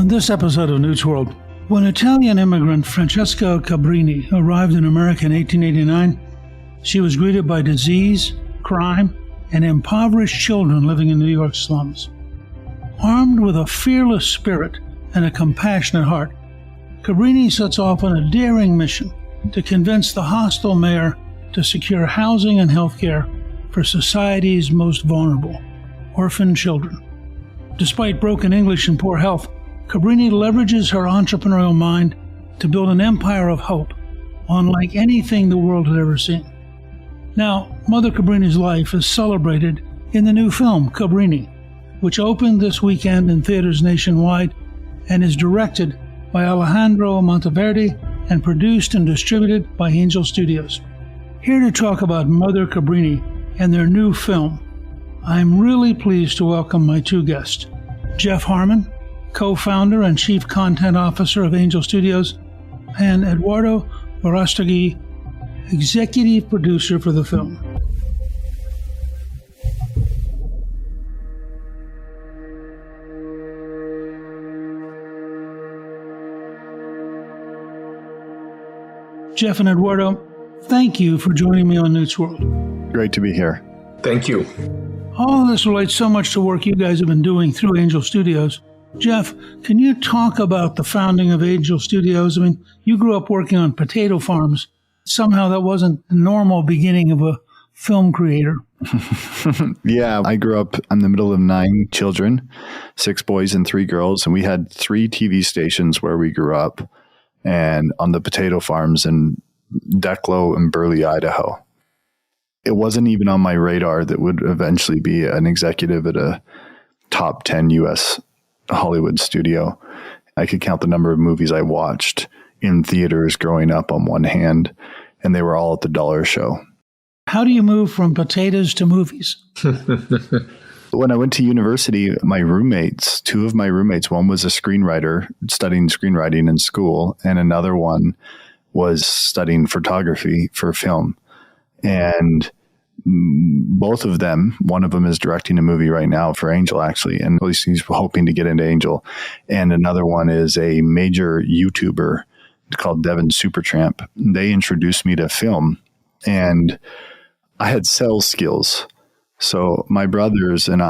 On this episode of Newt's World, when Italian immigrant Francesca Cabrini arrived in America in 1889, she was greeted by disease, crime, and impoverished children living in New York's slums. Armed with a fearless spirit and a compassionate heart, Cabrini sets off on a daring mission to convince the hostile mayor to secure housing and health care for society's most vulnerable, orphan children. Despite broken English and poor health, Cabrini leverages her entrepreneurial mind to build an empire of hope, unlike anything the world had ever seen. Now, Mother Cabrini's life is celebrated in the new film, Cabrini, which opened this weekend in theaters nationwide and is directed by Alejandro Monteverde and produced and distributed by Angel Studios. Here to talk about Mother Cabrini and their new film, I'm really pleased to welcome my two guests, Jeff Harmon, co-founder and chief content officer of Angel Studios, and Eduardo Verástegui, executive producer for the film. Jeff and Eduardo, thank you for joining me on Newt's World. Great to be here. Thank you. All of this relates so much to work you guys have been doing through Angel Studios. Jeff, can you talk about the founding of Angel Studios? I mean, you grew up working on potato farms. Somehow that wasn't the normal beginning of a film creator. Yeah, I grew up in the middle of 9 children, 6 boys and 3 girls, and we had 3 TV stations where we grew up and on the potato farms in Declo and Burley, Idaho. It wasn't even on my radar that would eventually be an executive at a top 10 U.S. Hollywood studio. I could count the number of movies I watched in theaters growing up on one hand, and they were all at the dollar show. How do you move from potatoes to movies? When I went to university, my roommates, 2 of my roommates, one was a screenwriter studying screenwriting in school, and another one was studying photography for film. And both of them, one of them is directing a movie right now for Angel, actually, and at least he's hoping to get into Angel. And another one is a major YouTuber called Devin Supertramp. They introduced me to film, and I had sales skills. So my brothers and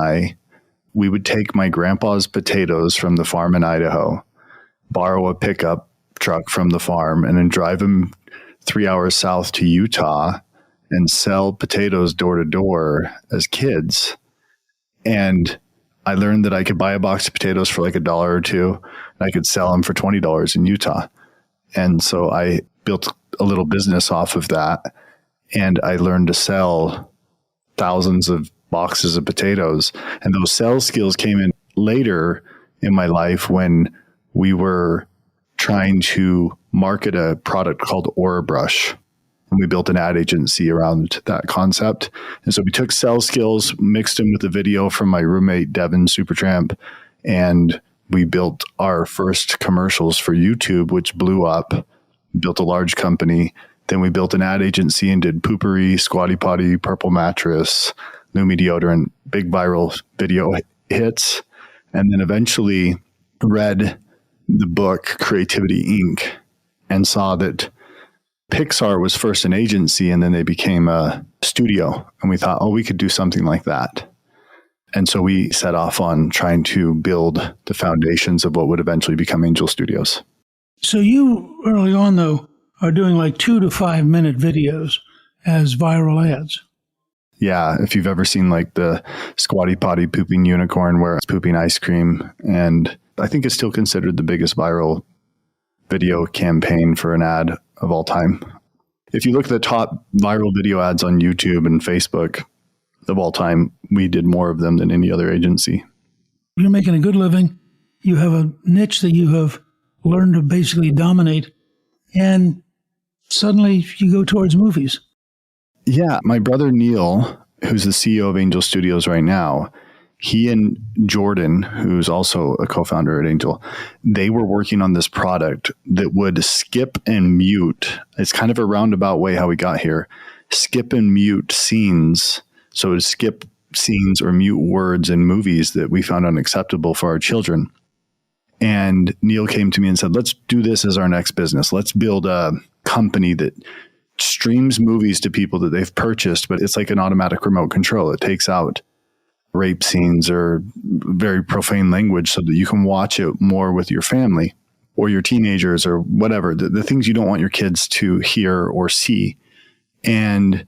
we would take my grandpa's potatoes from the farm in Idaho, borrow a pickup truck from the farm, and then drive them 3 hours south to Utah and sell potatoes door to door as kids. And I learned that I could buy a box of potatoes for like $1 or $2, and I could sell them for $20 in Utah. And so I built a little business off of that, and I learned to sell thousands of boxes of potatoes. And those sales skills came in later in my life when we were trying to market a product called Brush. And we built an ad agency around that concept. And so we took sales skills, mixed them with a video from my roommate, Devin Supertramp, and we built our first commercials for YouTube, which blew up, built a large company. Then we built an ad agency and did Poopery, Squatty Potty, Purple Mattress, Lumi Deodorant, big viral video hits. And then eventually read the book Creativity Inc. and saw that Pixar was first an agency and then they became a studio. And we thought, we could do something like that. And so we set off on trying to build the foundations of what would eventually become Angel Studios. So you early on, though, are doing like 2 to 5 minute videos as viral ads. Yeah. If you've ever seen like the Squatty Potty pooping unicorn where it's pooping ice cream. And I think it's still considered the biggest viral video campaign for an ad of all time. If you look at the top viral video ads on YouTube and Facebook of all time, we did more of them than any other agency. You're making a good living. You have a niche that you have learned to basically dominate, and suddenly you go towards movies. Yeah. My brother Neil, who's the CEO of Angel Studios right now, he and Jordan, who's also a co-founder at Angel, they were working on this product that would skip and mute. It's kind of a roundabout way how we got here. Skip and mute scenes. So it would skip scenes or mute words in movies that we found unacceptable for our children. And Neil came to me and said, let's do this as our next business. Let's build a company that streams movies to people that they've purchased, but it's like an automatic remote control. It takes out rape scenes or very profane language so that you can watch it more with your family or your teenagers or whatever, the things you don't want your kids to hear or see. And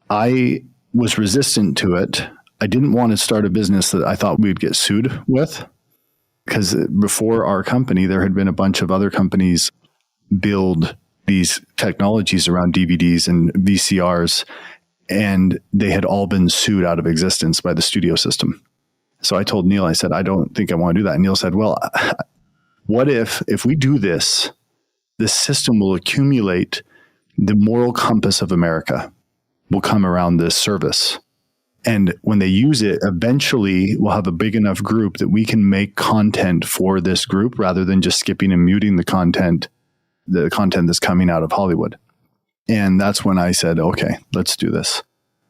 I was resistant to it. I didn't want to start a business that I thought we'd get sued with, because before our company, there had been a bunch of other companies build these technologies around DVDs and VCRs, and they had all been sued out of existence by the studio system. So I told Neil, I said, I don't think I want to do that. And Neil said, well, what if we do this, this system will accumulate the moral compass of America will come around this service. And when they use it, eventually we'll have a big enough group that we can make content for this group rather than just skipping and muting the content that's coming out of Hollywood. And that's when I said, okay, let's do this.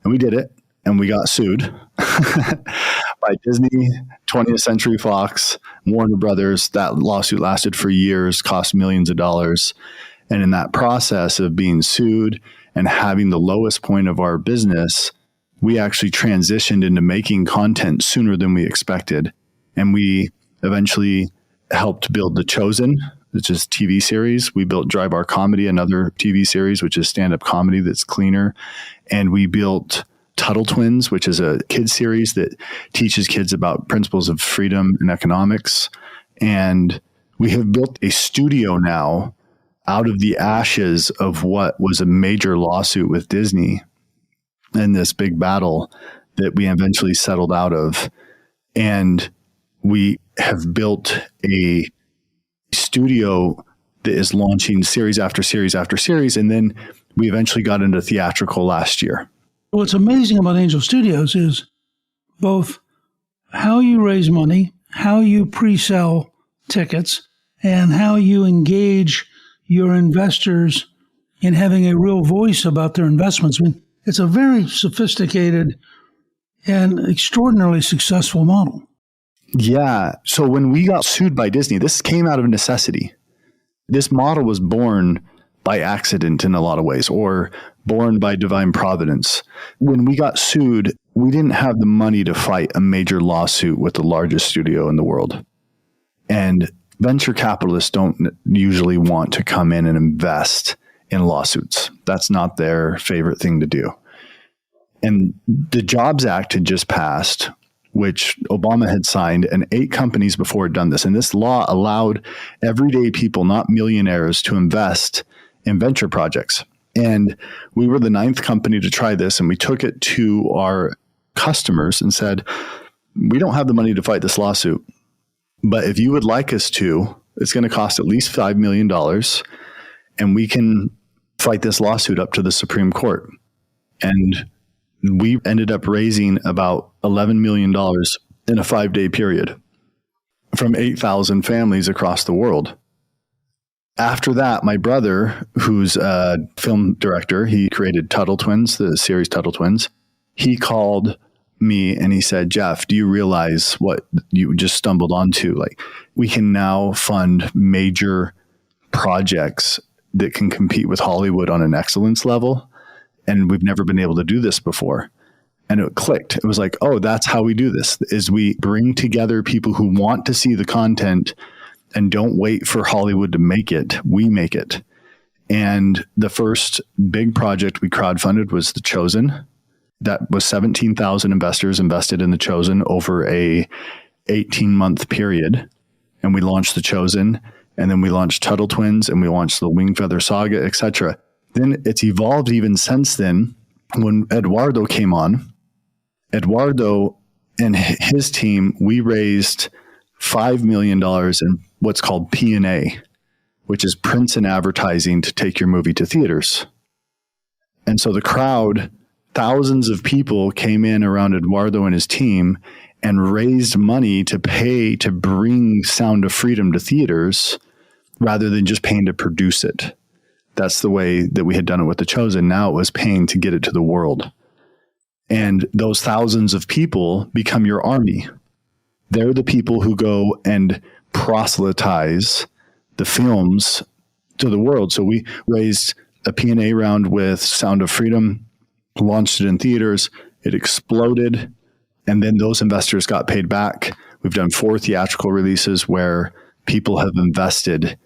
And we did it. And we got sued by Disney, 20th Century Fox, Warner Brothers. That lawsuit lasted for years, cost millions of dollars. And in that process of being sued and having the lowest point of our business, we actually transitioned into making content sooner than we expected. And we eventually helped build The Chosen, which is a TV series. We built Dry Bar Comedy, another TV series, which is stand-up comedy that's cleaner. And we built Tuttle Twins, which is a kids series that teaches kids about principles of freedom and economics. And we have built a studio now out of the ashes of what was a major lawsuit with Disney and this big battle that we eventually settled out of. And we have built a studio that is launching series after series after series. And then we eventually got into theatrical last year. What's amazing about Angel Studios is both how you raise money, how you pre-sell tickets, and how you engage your investors in having a real voice about their investments. I mean, it's a very sophisticated and extraordinarily successful model. Yeah. So when we got sued by Disney, this came out of necessity. This model was born by accident in a lot of ways, or born by divine providence. When we got sued, we didn't have the money to fight a major lawsuit with the largest studio in the world. And venture capitalists don't usually want to come in and invest in lawsuits. That's not their favorite thing to do. And the Jobs Act had just passed, which Obama had signed, and 8 companies before had done this. And this law allowed everyday people, not millionaires, to invest in venture projects. And we were the 9th company to try this, and we took it to our customers and said, we don't have the money to fight this lawsuit, but if you would like us to, it's going to cost at least $5 million, and we can fight this lawsuit up to the Supreme Court. And we ended up raising about $11 million in a 5-day period from 8,000 families across the world. After that, my brother, who's a film director, he created Tuttle Twins, the series Tuttle Twins. He called me and he said, Jeff, do you realize what you just stumbled onto? Like, we can now fund major projects that can compete with Hollywood on an excellence level. And we've never been able to do this before. And it clicked. It was like, oh, that's how we do this, is we bring together people who want to see the content and don't wait for Hollywood to make it. We make it. And the first big project we crowdfunded was The Chosen. That was 17,000 investors invested in The Chosen over a 18-month period. And we launched The Chosen, and then we launched Tuttle Twins, and we launched the Wingfeather Saga, etc. Then it's evolved even since then. When Eduardo came on, Eduardo and his team, we raised $5 million in what's called P&A, which is prints and advertising to take your movie to theaters. And so the crowd, thousands of people came in around Eduardo and his team and raised money to pay to bring Sound of Freedom to theaters rather than just paying to produce it. That's the way that we had done it with The Chosen. Now it was paying to get it to the world. And those thousands of people become your army. They're the people who go and proselytize the films to the world. So we raised a P&A round with Sound of Freedom, launched it in theaters. It exploded. And then those investors got paid back. We've done 4 theatrical releases where people have invested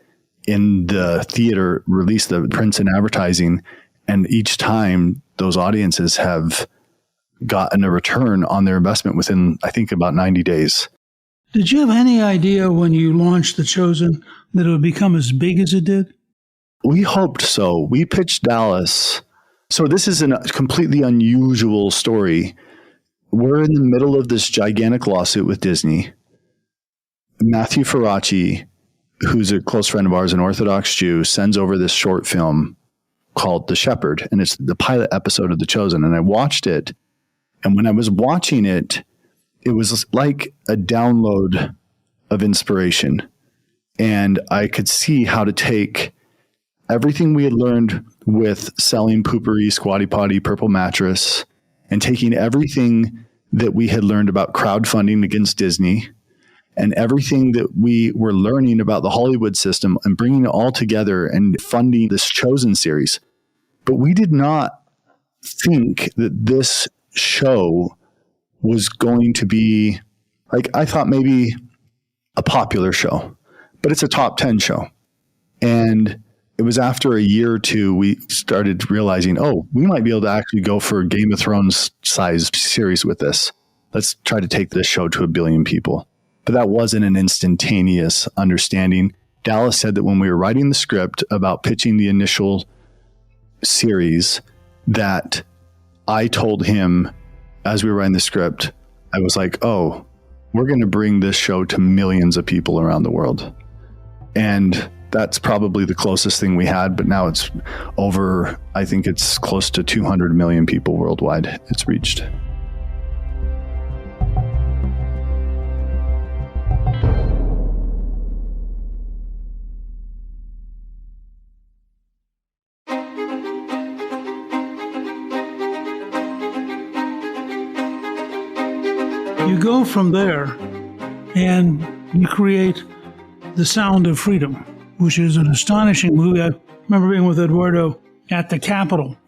in the theater release, the prints and advertising. And each time those audiences have gotten a return on their investment within, I think, about 90 days. Did you have any idea when you launched The Chosen that it would become as big as it did? We hoped so. We pitched Dallas. So this is a completely unusual story. We're in the middle of this gigantic lawsuit with Disney. Matthew Faraci, who's a close friend of ours, an Orthodox Jew, sends over this short film called The Shepherd, and it's the pilot episode of The Chosen. And I watched it, and when I was watching it, it was like a download of inspiration. And I could see how to take everything we had learned with selling Poopery, Squatty Potty, Purple Mattress, and taking everything that we had learned about crowdfunding against Disney and everything that we were learning about the Hollywood system and bringing it all together and funding this Chosen series. But we did not think that this show was going to be, like, I thought maybe a popular show, but it's a top 10 show. And it was after a year or two, we started realizing, oh, we might be able to actually go for a Game of Thrones sized series with this. Let's try to take this show to 1 billion people. But that wasn't an instantaneous understanding. Dallas said that when we were writing the script about pitching the initial series, that I told him as we were writing the script, I was like, oh, we're going to bring this show to millions of people around the world. And that's probably the closest thing we had, but now it's over, I think it's close to 200 million people worldwide it's reached. You go from there and you create The Sound of Freedom, which is an astonishing movie. I remember being with Eduardo at the Capitol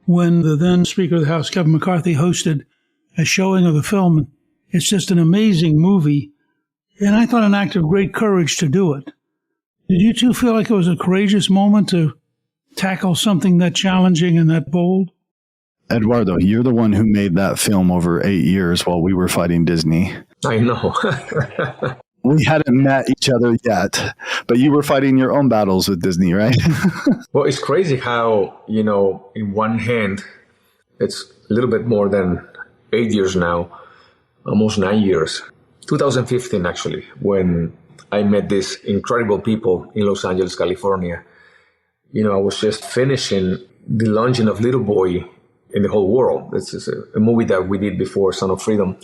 when the then Speaker of the House, Kevin McCarthy, hosted a showing of the film. It's just an amazing movie, and I thought an act of great courage to do it. Did you two feel like it was a courageous moment to tackle something that challenging and that bold? Eduardo, you're the one who made that film over 8 years while we were fighting Disney. I know. We hadn't met each other yet, but you were fighting your own battles with Disney, right? Well, it's crazy how, in one hand, it's a little bit more than 8 years now, almost 9 years. 2015, actually, when I met these incredible people in Los Angeles, California. I was just finishing the launching of Little Boy in the whole world. This is a movie that we did before, Son of Freedom.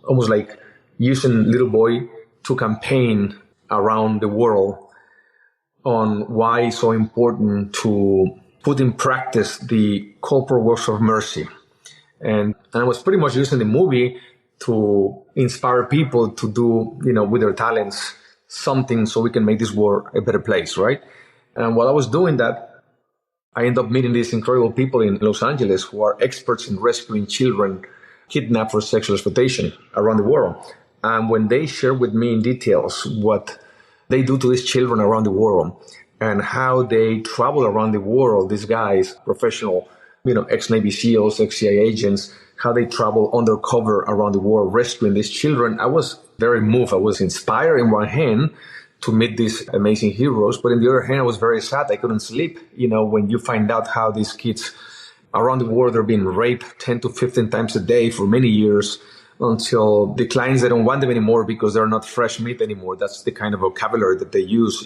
Almost like using Little Boy to campaign around the world on why it's so important to put in practice the corporate works of mercy. And I was pretty much using the movie to inspire people to do, with their talents, something so we can make this world a better place, right? And while I was doing that, I ended up meeting these incredible people in Los Angeles who are experts in rescuing children kidnapped for sexual exploitation around the world. And when they share with me in details what they do to these children around the world and how they travel around the world, these guys, professional, ex-Navy SEALs, ex-CIA agents, how they travel undercover around the world rescuing these children, I was very moved. I was inspired in one hand to meet these amazing heroes, but in the other hand, I was very sad. I couldn't sleep, when you find out how these kids around the world are being raped 10 to 15 times a day for many years, until the clients, they don't want them anymore because they're not fresh meat anymore. That's the kind of vocabulary that they use.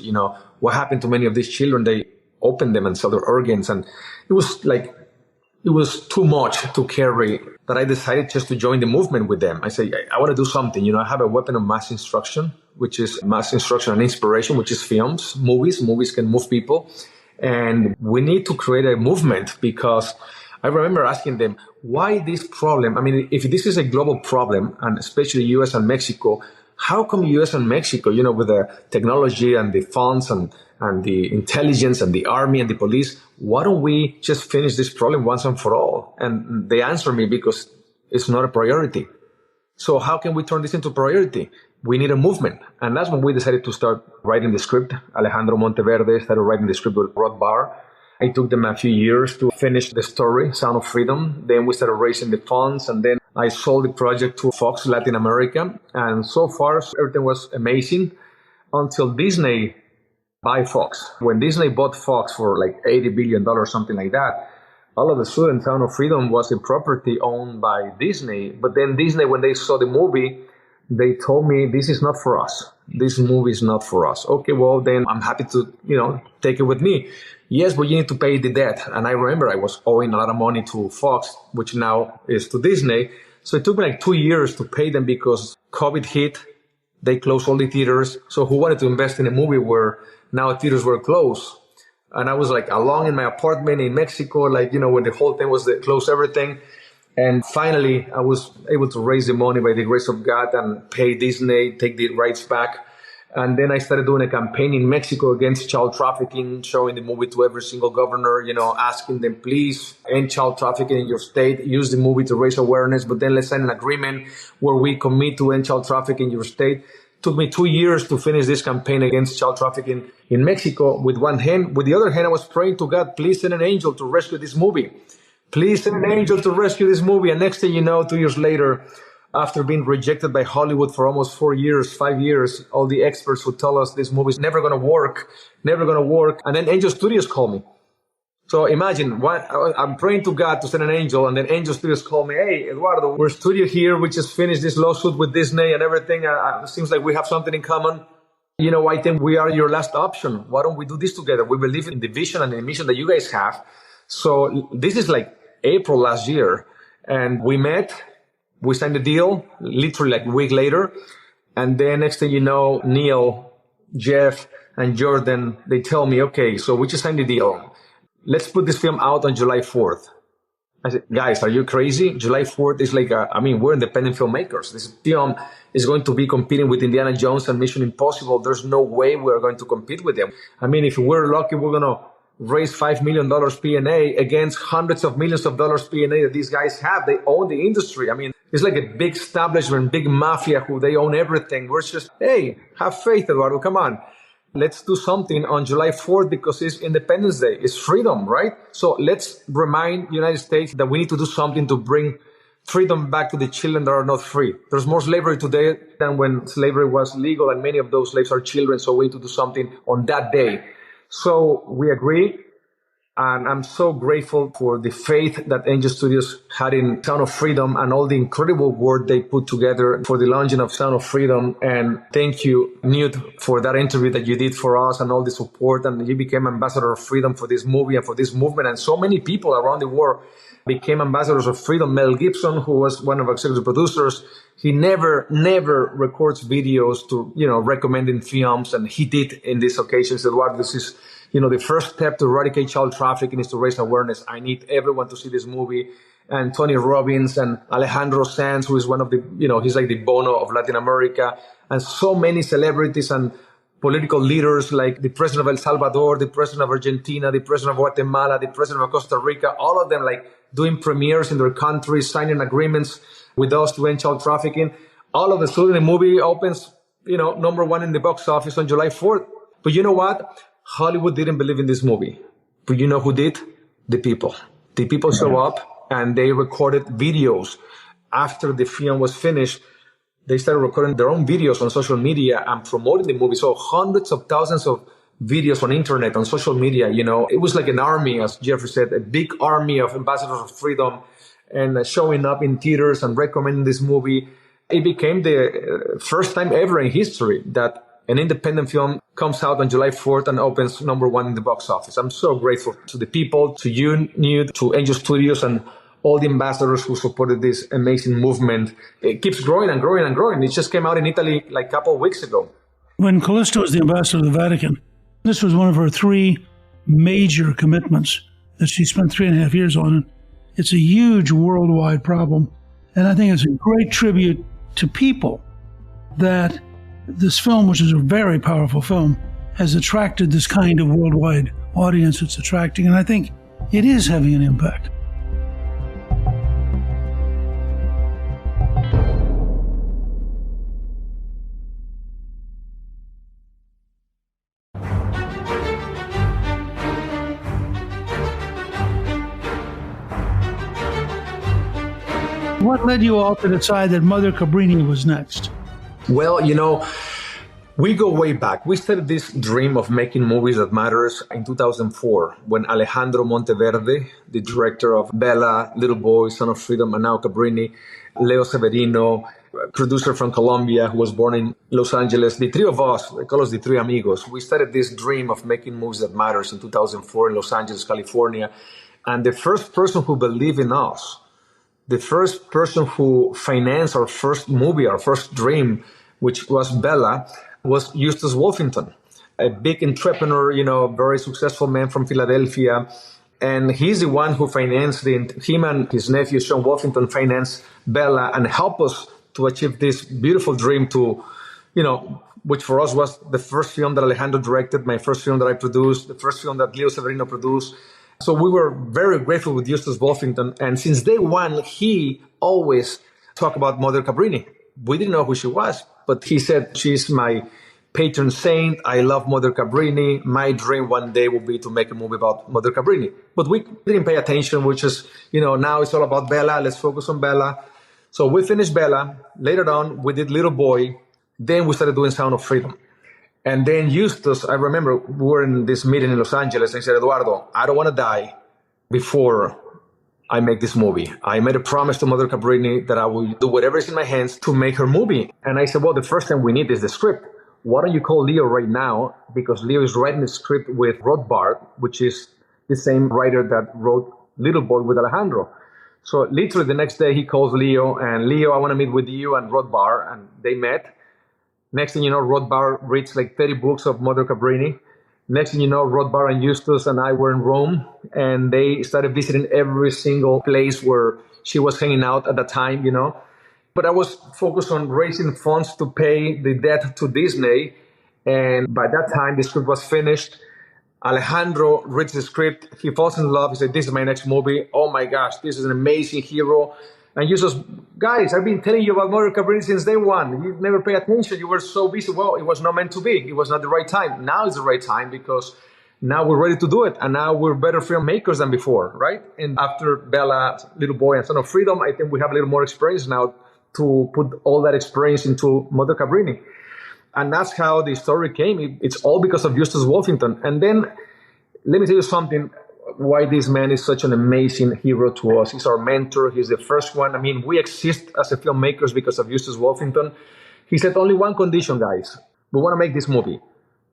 What happened to many of these children? They open them and sell their organs. And it was too much to carry that I decided just to join the movement with them. I say, I want to do something. I have a weapon of mass instruction, which is mass instruction and inspiration, which is films, movies. Movies can move people. And we need to create a movement, because I remember asking them, why this problem? I mean, if this is a global problem, and especially US and Mexico, how come US and Mexico, with the technology and the funds and the intelligence and the army and the police, why don't we just finish this problem once and for all? And they answer me, because it's not a priority. So how can we turn this into a priority? We need a movement. And that's when we decided to start writing the script. Alejandro Monteverde started writing the script with Rod Barr. It took them a few years to finish the story, Sound of Freedom. Then we started raising the funds, and then I sold the project to Fox Latin America. And so far, everything was amazing until Disney bought Fox. When Disney bought Fox for like $80 billion, something like that, all of a sudden, Sound of Freedom was a property owned by Disney. But then Disney, when they saw the movie, they told me, this is not for us. This movie is not for us. Okay, well, then I'm happy to, take it with me. Yes, but you need to pay the debt. And I remember I was owing a lot of money to Fox, which now is to Disney. So it took me like 2 years to pay them because COVID hit. They closed all the theaters. So who wanted to invest in a movie where now theaters were closed? And I was like alone in my apartment in Mexico, when the whole thing was to close everything. And finally, I was able to raise the money by the grace of God and pay Disney, take the rights back. And then I started doing a campaign in Mexico against child trafficking, showing the movie to every single governor, asking them, please end child trafficking in your state, use the movie to raise awareness, but then let's sign an agreement where we commit to end child trafficking in your state. Took me 2 years to finish this campaign against child trafficking in Mexico with one hand. With the other hand, I was praying to God, please send an angel to rescue this movie. Please send an angel to rescue this movie. And next thing you know, 2 years later, after being rejected by Hollywood for almost 4 years, 5 years, all the experts would tell us this movie is never going to work. And then Angel Studios called me. So imagine, I'm praying to God to send an angel, and then Angel Studios called me, hey, Eduardo, we're studio here. We just finished this lawsuit with Disney and everything. It seems like we have something in common. I think we are your last option. Why don't we do this together? We believe in the vision and the mission that you guys have. So this is like April last year. And we met, we signed the deal, literally like a week later. And then next thing you know, Neil, Jeff, and Jordan, they tell me, okay, so we just signed the deal. Let's put this film out on July 4th. I said, guys, are you crazy? July 4th is we're independent filmmakers. This film is going to be competing with Indiana Jones and Mission Impossible. There's no way we're going to compete with them. If we're lucky, we're going to raise $5 million P&A against hundreds of millions of dollars P&A that these guys have. They own the industry. It's like a big establishment, big mafia who they own everything. We're just, hey, have faith, Eduardo, come on. Let's do something on July 4th because it's Independence Day. It's freedom, right? So let's remind the United States that we need to do something to bring freedom back to the children that are not free. There's more slavery today than when slavery was legal, and many of those slaves are children. So we need to do something on that day. So we agree. And I'm so grateful for the faith that Angel Studios had in Sound of Freedom and all the incredible work they put together for the launching of Sound of Freedom. And thank you, Newt, for that interview that you did for us and all the support. And you became ambassador of freedom for this movie and for this movement. And so many people around the world became ambassadors of freedom. Mel Gibson, who was one of our executive producers, he never records videos to, recommending films. And he did in this occasion. Said, "Eduardo, this is, the first step to eradicate child trafficking is to raise awareness. I need everyone to see this movie." And Tony Robbins and Alejandro Sanz, who is one of the, he's like the Bono of Latin America. And so many celebrities and political leaders like the president of El Salvador, the president of Argentina, the president of Guatemala, the president of Costa Rica, all of them doing premieres in their countries, signing agreements with us to end child trafficking. All of a sudden, the movie opens, number one in the box office on July 4th. But you know what? Hollywood didn't believe in this movie. But you know who did? The people. The people show up and they recorded videos. After the film was finished, they started recording their own videos on social media and promoting the movie. So hundreds of thousands of videos on internet, on social media, it was like an army, as Jeffrey said, a big army of ambassadors of freedom and showing up in theaters and recommending this movie. It became the first time ever in history that an independent film comes out on July 4th and opens number one in the box office. I'm so grateful to the people, to you, Newt, to Angel Studios, and all the ambassadors who supported this amazing movement. It keeps growing and growing and growing. It just came out in Italy like a couple of weeks ago. When Callisto was the ambassador to the Vatican, this was one of her 3 major commitments that she spent 3.5 years on. It's a huge worldwide problem. And I think it's a great tribute to people that this film, which is a very powerful film, has attracted this kind of worldwide audience it's attracting. And I think it is having an impact. What led you all to decide that Mother Cabrini was next? Well, we go way back. We started this dream of making movies that matters in 2004 when Alejandro Monteverde, the director of Bella, Little Boy, Son of Freedom, and now Cabrini, Leo Severino, producer from Colombia who was born in Los Angeles, the three of us, they call us the three amigos, we started this dream of making movies that matters in 2004 in Los Angeles, California. And the first person who believed in us, the first person who financed our first movie, our first dream, which was Bella, was Eustace Wolfington, a big entrepreneur, very successful man from Philadelphia. And he's the one who financed him and his nephew, Sean Wolfington, financed Bella and helped us to achieve this beautiful dream to, which for us was the first film that Alejandro directed, my first film that I produced, the first film that Leo Severino produced. So we were very grateful with Eustace Wolfington. And since day one, he always talked about Mother Cabrini. We didn't know who she was, but he said, she's my patron saint. I love Mother Cabrini. My dream one day will be to make a movie about Mother Cabrini. But we didn't pay attention, which is, now it's all about Bella. Let's focus on Bella. So we finished Bella. Later on, we did Little Boy. Then we started doing Sound of Freedom. And then Eustace, I remember we were in this meeting in Los Angeles and he said, Eduardo, I don't want to die before I make this movie. I made a promise to Mother Cabrini that I will do whatever is in my hands to make her movie. And I said, well, the first thing we need is the script. Why don't you call Leo right now? Because Leo is writing the script with Rothbard, which is the same writer that wrote Little Boy with Alejandro. So literally the next day he calls Leo and Leo, I want to meet with you and Rothbard. And they met. Next thing you know, Rothbard reads like 30 books of Mother Cabrini. Next thing you know, Rothbard and Eustace and I were in Rome, and they started visiting every single place where she was hanging out at the time, But I was focused on raising funds to pay the debt to Disney. And by that time, the script was finished. Alejandro reads the script. He falls in love. He said, this is my next movie. Oh my gosh, this is an amazing hero. And Eustace, guys, I've been telling you about Mother Cabrini since day one. You never pay attention. You were so busy. Well, it was not meant to be. It was not the right time. Now is the right time because now we're ready to do it. And now we're better filmmakers than before, right? And after Bella, Little Boy, and Son of Freedom, I think we have a little more experience now to put all that experience into Mother Cabrini. And that's how the story came. It's all because of Eustace Wolfington. And then, let me tell you something. Why this man is such an amazing hero to us. He's our mentor. He's the first one. I mean, we exist as a filmmakers because of Eustace Wolfington. He said only one condition, guys. We want to make this movie,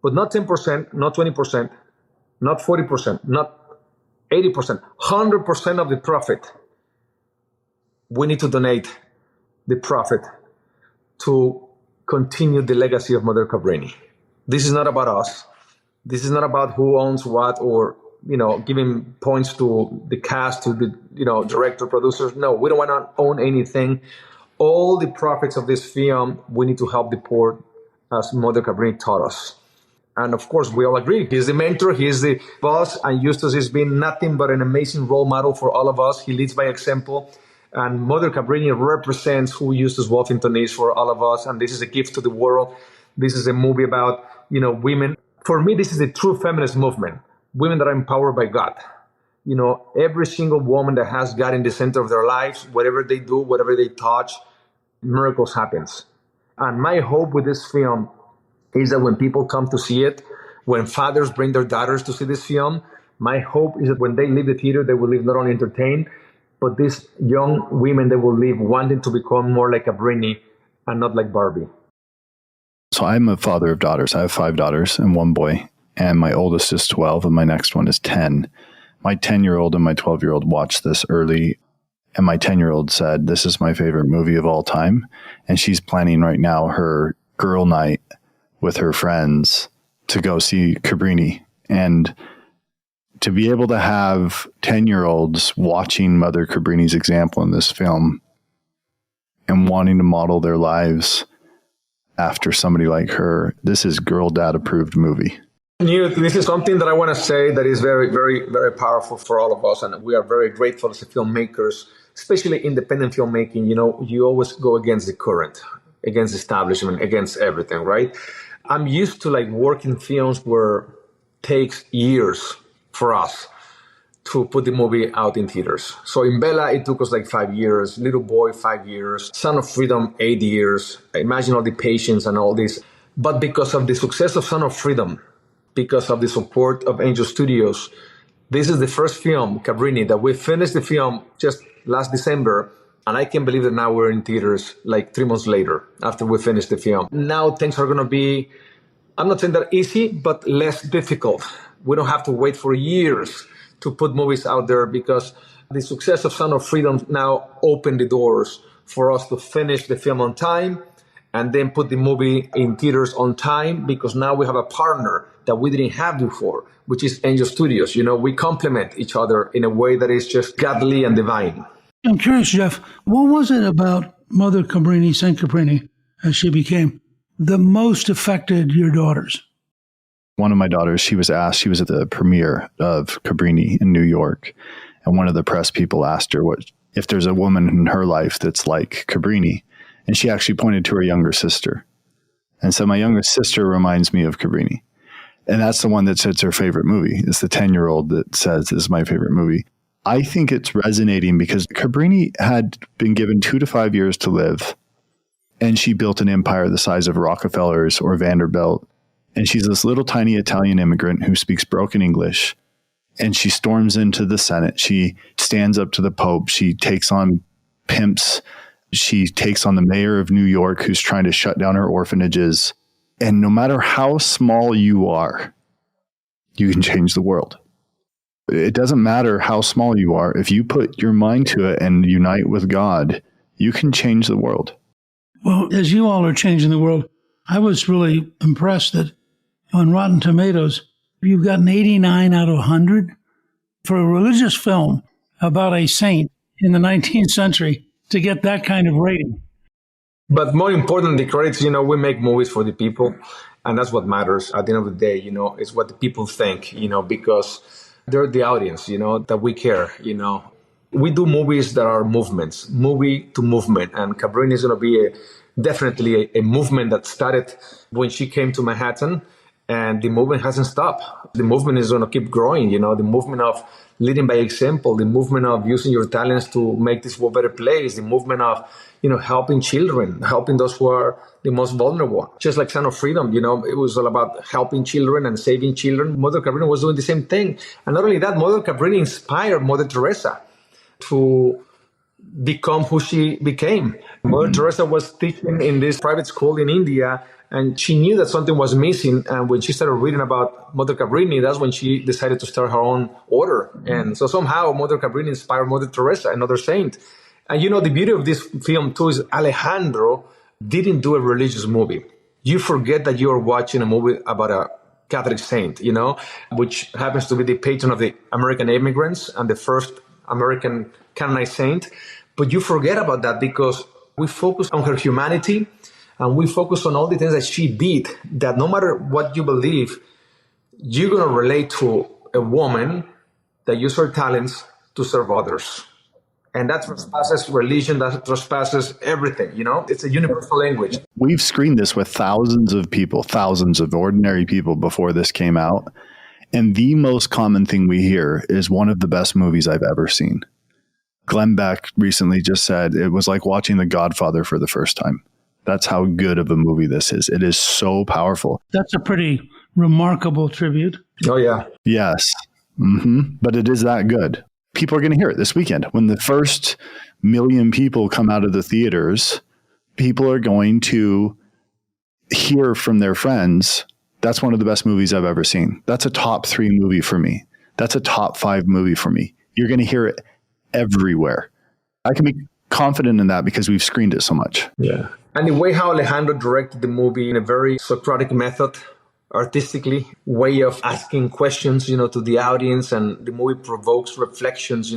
but not 10%, not 20%, not 40%, not 80%, 100% of the profit. We need to donate the profit to continue the legacy of Mother Cabrini. This is not about us. This is not about who owns what or giving points to the cast, to the, director, producers. No, we don't want to own anything. All the profits of this film, we need to help the poor, as Mother Cabrini taught us. And of course, we all agree. He's the mentor, he's the boss, and Eustace has been nothing but an amazing role model for all of us. He leads by example. And Mother Cabrini represents who Eustace Wolfington is for all of us. And this is a gift to the world. This is a movie about, women. For me, this is a true feminist movement. Women that are empowered by God. Every single woman that has God in the center of their lives, whatever they do, whatever they touch, miracles happens. And my hope with this film is that when people come to see it, when fathers bring their daughters to see this film, my hope is that when they leave the theater, they will leave not only entertained, but these young women, they will leave wanting to become more like Cabrini and not like Barbie. So I'm a father of daughters. I have 5 daughters and 1 boy. And my oldest is 12 and my next one is 10. My 10-year-old and my 12-year-old watched this early. And my 10-year-old said, this is my favorite movie of all time. And she's planning right now her girl night with her friends to go see Cabrini. And to be able to have 10-year-olds watching Mother Cabrini's example in this film and wanting to model their lives after somebody like her. This is girl dad approved movie. This is something that I want to say that is very, very, very powerful for all of us. And we are very grateful as filmmakers, especially independent filmmaking. You always go against the current, against establishment, against everything, right? I'm used to working films where it takes years for us to put the movie out in theaters. So in Bella, it took us 5 years. Little Boy, 5 years. Son of Freedom, 8 years. Imagine all the patience and all this. But because of the success of Son of Freedom, because of the support of Angel Studios, this is the first film, Cabrini, that we finished the film just last December. And I can't believe that now we're in theaters 3 months later after we finished the film. Now things are going to be, I'm not saying that easy, but less difficult. We don't have to wait for years to put movies out there because the success of Son of Freedom now opened the doors for us to finish the film on time and then put the movie in theaters on time, because now we have a partner that we didn't have before, which is Angel Studios. We complement each other in a way that is just godly and divine. I'm curious, Jeff, what was it about Mother Cabrini, Saint Cabrini, as she became, that most affected your daughters? One of my daughters, she was at the premiere of Cabrini in New York. And one of the press people asked her if there's a woman in her life that's like Cabrini. And she actually pointed to her younger sister. And so my younger sister reminds me of Cabrini. And that's the one that says her favorite movie. It's the 10-year-old that says this is my favorite movie. I think it's resonating because Cabrini had been given 2 to 5 years to live. And she built an empire the size of Rockefeller's or Vanderbilt. And she's this little tiny Italian immigrant who speaks broken English. And she storms into the Senate. She stands up to the Pope. She takes on pimps. She takes on the mayor of New York, who's trying to shut down her orphanages. And no matter how small you are, you can change the world. It doesn't matter how small you are. If you put your mind to it and unite with God, you can change the world. Well, as you all are changing the world, I was really impressed that on Rotten Tomatoes, you've gotten 89 out of 100 for a religious film about a saint in the 19th century to get that kind of rating. But more importantly, credits, we make movies for the people. And that's what matters at the end of the day, is what the people think, because they're the audience, that we care, We do movies that are movements, movie to movement. And Cabrini is going to be definitely a movement that started when she came to Manhattan. And the movement hasn't stopped. The movement is going to keep growing, the movement of leading by example, the movement of using your talents to make this world a better place, the movement of, helping children, helping those who are the most vulnerable. Just like Son of Freedom, it was all about helping children and saving children. Mother Cabrini was doing the same thing. And not only that, Mother Cabrini inspired Mother Teresa to become who she became. Mother Teresa was teaching in this private school in India, and she knew that something was missing. And when she started reading about Mother Cabrini, that's when she decided to start her own order. And so somehow Mother Cabrini inspired Mother Teresa, another saint. And the beauty of this film too is Alejandro didn't do a religious movie. You forget that you are watching a movie about a Catholic saint, which happens to be the patron of the American immigrants and the first American canonized saint. But you forget about that because we focus on her humanity and we focus on all the things that she did, that no matter what you believe, you're going to relate to a woman that used her talents to serve others. And that trespasses religion, that trespasses everything, It's a universal language. We've screened this with thousands of people, thousands of ordinary people before this came out. And the most common thing we hear is one of the best movies I've ever seen. Glenn Beck recently just said it was like watching The Godfather for the first time. That's how good of a movie this is. It is so powerful. That's a pretty remarkable tribute. Oh, yeah. Yes. But it is that good. People are going to hear it this weekend. When the first 1 million people come out of the theaters, people are going to hear from their friends, that's one of the best movies I've ever seen. That's a top 3 movie for me. That's a top 5 movie for me. You're going to hear it everywhere. I can be confident in that because we've screened it so much. Yeah. And the way how Alejandro directed the movie in a very Socratic method, artistically, way of asking questions, to the audience, and the movie provokes reflections,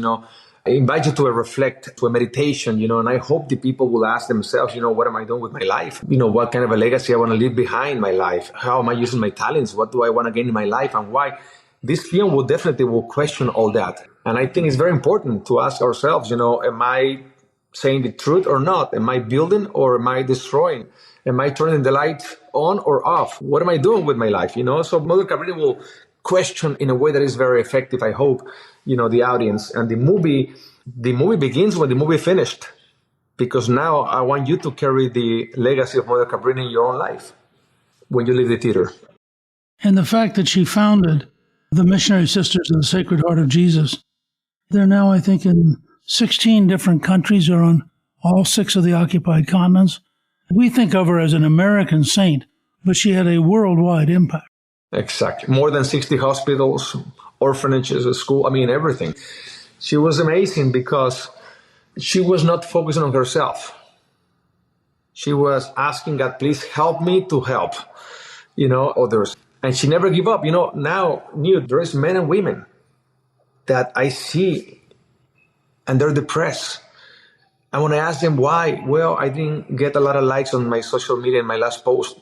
I invite you to reflect, to a meditation, and I hope the people will ask themselves, what am I doing with my life? What kind of a legacy I want to leave behind my life? How am I using my talents? What do I want to gain in my life and why? This film will question all that. And I think it's very important to ask ourselves, am I saying the truth or not? Am I building or am I destroying? Am I turning the light on or off? What am I doing with my life? So Mother Cabrini will question in a way that is very effective, I hope, the audience. And the movie begins when the movie finished, because now I want you to carry the legacy of Mother Cabrini in your own life when you leave the theater. And the fact that she founded the Missionary Sisters of the Sacred Heart of Jesus, they're now, I think, in 16 different countries or on all 6 of the occupied continents. We think of her as an American saint, but she had a worldwide impact. Exactly. More than 60 hospitals, orphanages, a school, everything. She was amazing because she was not focusing on herself. She was asking God, please help me to help, others. And she never gave up. Now, there is men and women that I see and they're depressed. And when I ask them why, well, I didn't get a lot of likes on my social media in my last post.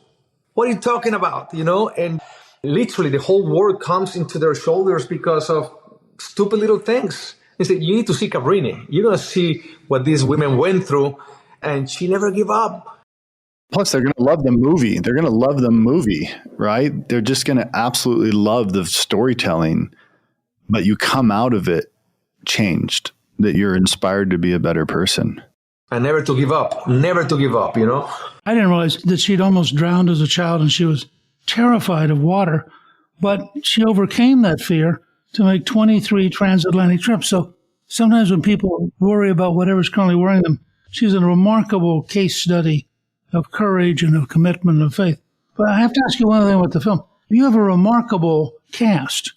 What are you talking about? And literally the whole world comes into their shoulders because of stupid little things. They say, you need to see Cabrini. You're going to see what these women went through. And she never gave up. Plus, they're going to love the movie. They're going to love the movie, right? They're just going to absolutely love the storytelling. But you come out of it changed, that you're inspired to be a better person. And never to give up. Never to give up, I didn't realize that she'd almost drowned as a child and she was terrified of water. But she overcame that fear to make 23 transatlantic trips. So sometimes when people worry about whatever's currently worrying them, she's a remarkable case study of courage and of commitment and of faith. But I have to ask you one thing about the film. You have a remarkable cast,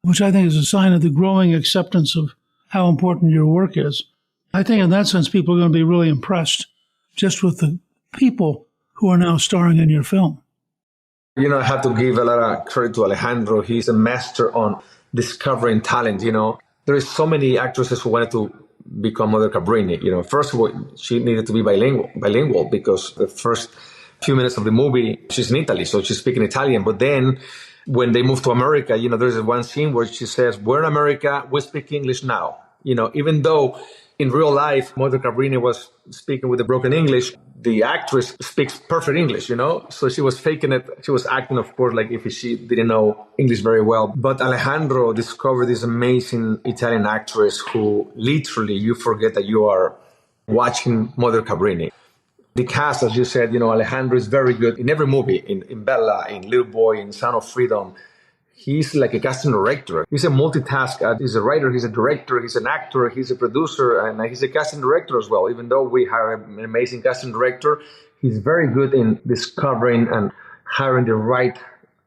which I think is a sign of the growing acceptance of how important your work is. I think in that sense, people are going to be really impressed just with the people who are now starring in your film. I have to give a lot of credit to Alejandro. He's a master on discovering talent. There is so many actresses who wanted to become Mother Cabrini. First of all, she needed to be bilingual because the first few minutes of the movie, she's in Italy, so she's speaking Italian. But then when they moved to America, there's one scene where she says, we're in America, we speak English now. Even though in real life, Mother Cabrini was speaking with a broken English, the actress speaks perfect English, So she was faking it. She was acting, of course, like if she didn't know English very well. But Alejandro discovered this amazing Italian actress who literally you forget that you are watching Mother Cabrini. The cast, as you said, Alejandro is very good in every movie, in Bella, in Little Boy, in Sound of Freedom. He's like a casting director. He's a multitask. He's a writer, he's a director, he's an actor, he's a producer, and he's a casting director as well. Even though we hire an amazing casting director, he's very good in discovering and hiring the right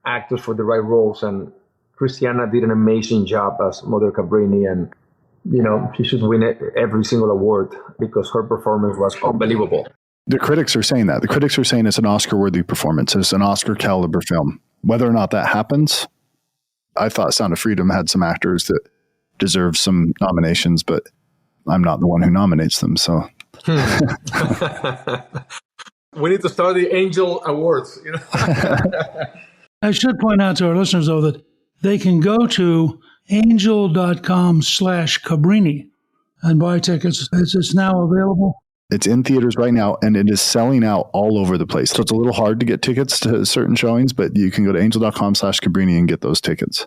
actors for the right roles. And Christiana did an amazing job as Mother Cabrini, and she should win every single award because her performance was unbelievable. The critics are saying that. The critics are saying it's an Oscar-worthy performance. It's an Oscar-caliber film. Whether or not that happens, I thought Sound of Freedom had some actors that deserve some nominations, but I'm not the one who nominates them. So we need to start the Angel Awards. I should point out to our listeners, though, that they can go to angel.com/Cabrini and buy tickets. It's now available. It's in theaters right now, and it is selling out all over the place. So it's a little hard to get tickets to certain showings, but you can go to angel.com/Cabrini and get those tickets.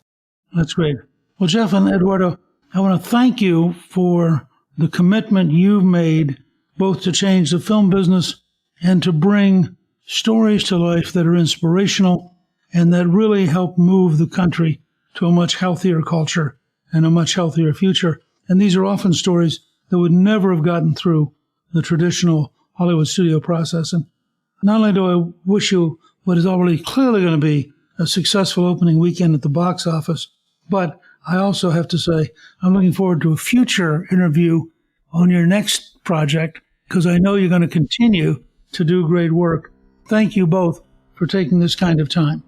That's great. Well, Jeff and Eduardo, I want to thank you for the commitment you've made both to change the film business and to bring stories to life that are inspirational and that really help move the country to a much healthier culture and a much healthier future. And these are often stories that would never have gotten through the traditional Hollywood studio process. And not only do I wish you what is already clearly going to be a successful opening weekend at the box office, but I also have to say I'm looking forward to a future interview on your next project because I know you're going to continue to do great work. Thank you both for taking this kind of time.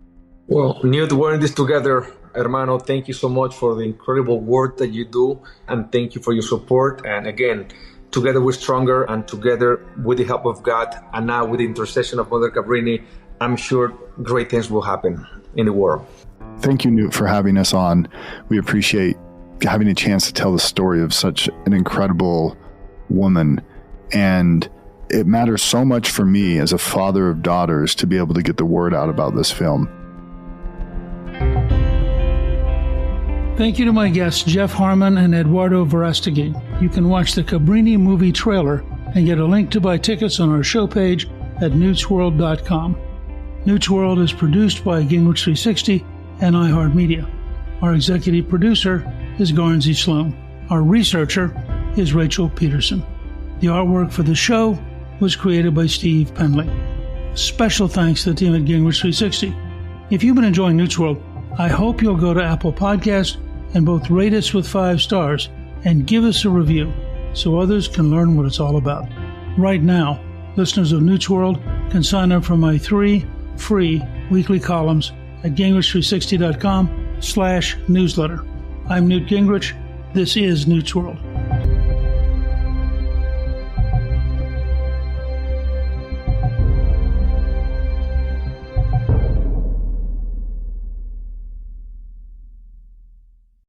Well, Newt, we're in this together. Hermano, thank you so much for the incredible work that you do, and thank you for your support. And again, together we're stronger, and together with the help of God, and now with the intercession of Mother Cabrini, I'm sure great things will happen in the world. Thank you, Newt, for having us on. We appreciate having a chance to tell the story of such an incredible woman. And it matters so much for me as a father of daughters to be able to get the word out about this film. Thank you to my guests, Jeff Harmon and Eduardo Verástegui. You can watch the Cabrini movie trailer and get a link to buy tickets on our show page at newtsworld.com. Newt's World is produced by Gingrich 360 and iHeartMedia. Our executive producer is Garnsey Sloan. Our researcher is Rachel Peterson. The artwork for the show was created by Steve Penley. Special thanks to the team at Gingrich 360. If you've been enjoying Newt's World, I hope you'll go to Apple Podcasts and both rate us with 5 stars and give us a review so others can learn what it's all about. Right now, listeners of Newt's World can sign up for my 3 free weekly columns at gingrich360.com/newsletter. I'm Newt Gingrich. This is Newt's World.